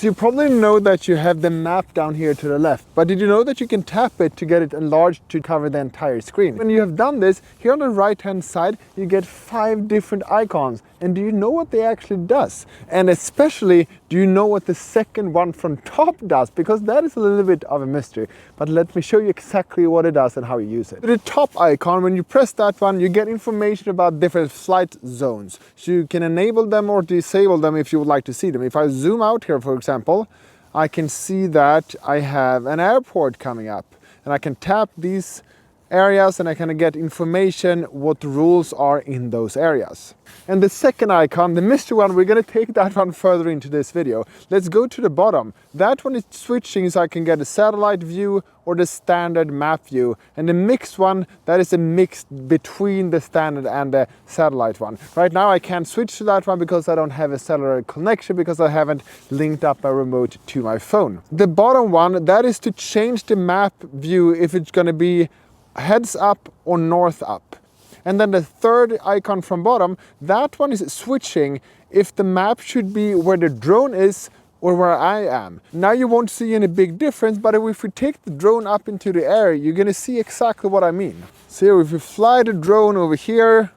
So you probably know that you have the map down here to the left, but did you know that you can tap it to get it enlarged to cover the entire screen? When you have done this, here on the right hand side, you get 5 different icons. And do you know what they actually does? And especially, do you know what the second one from top does? Because that is a little bit of a mystery. But let me show you exactly what it does and how you use it. The top icon, when you press that one, you get information about different flight zones. So you can enable them or disable them if you would like to see them. If I zoom out here, for example, I can see that I have an airport coming up. And I can tap these areas and I can get information what the rules are in those areas. And the second icon, the mystery one, we're going to take that one further into this video. Let's go to the bottom. That one is switching so I can get a satellite view or the standard map view. And the mixed one, that is a mix between the standard and the satellite one. Right now I can't switch to that one because I don't have a cellular connection because I haven't linked up my remote to my phone. The bottom one, that is to change the map view if it's going to be heads up or north up. And then the third icon from bottom, that one is switching if the map should be where the drone is or where I am. Now you won't see any big difference, but if we take the drone up into the air, you're gonna see exactly what I mean. So if we fly the drone over here,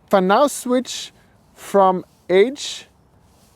if I now switch from H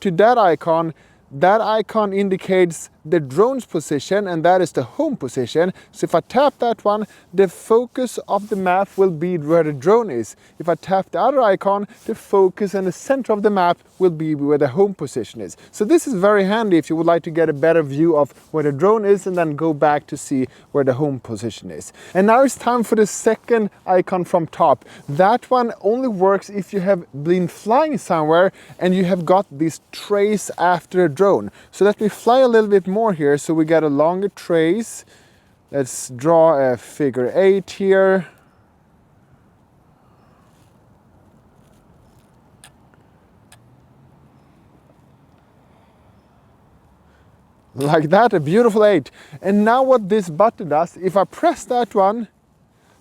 to that icon indicates the drone's position, and that is the home position. So if I tap that one, the focus of the map will be where the drone is. If I tap the other icon, the focus and the center of the map will be where the home position is. So this is very handy if you would like to get a better view of where the drone is and then go back to see where the home position is. And now it's time for the second icon from top. That one only works if you have been flying somewhere and you have got this trace after a drone. So let me fly a little bit more here so we get a longer trace. Let's draw a figure 8 here. Like that, a beautiful 8. And now what this button does, if I press that one,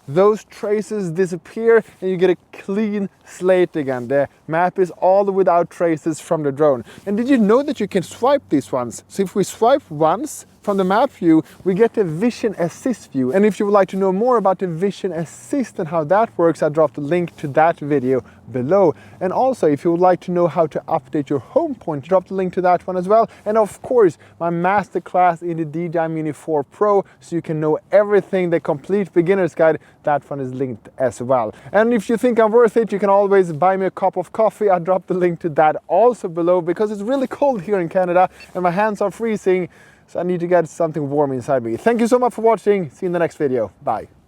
those traces disappear and you get a clean slate again. The map is all without traces from the drone. And did you know that you can swipe these ones? So if we swipe once from the map view, we get the vision assist view. And if you would like to know more about the vision assist and how that works, I dropped a link to that video below. And also, if you would like to know how to update your home point, drop the link to that one as well. And of course, my masterclass in the DJI Mini 4 Pro, so you can know everything, the complete beginner's guide, that one is linked as well. And if you think I'm worth it, you can always buy me a cup of coffee. I dropped the link to that also below because it's really cold here in Canada and my hands are freezing. So I need to get something warm inside me. Thank you so much for watching. See you in the next video. Bye.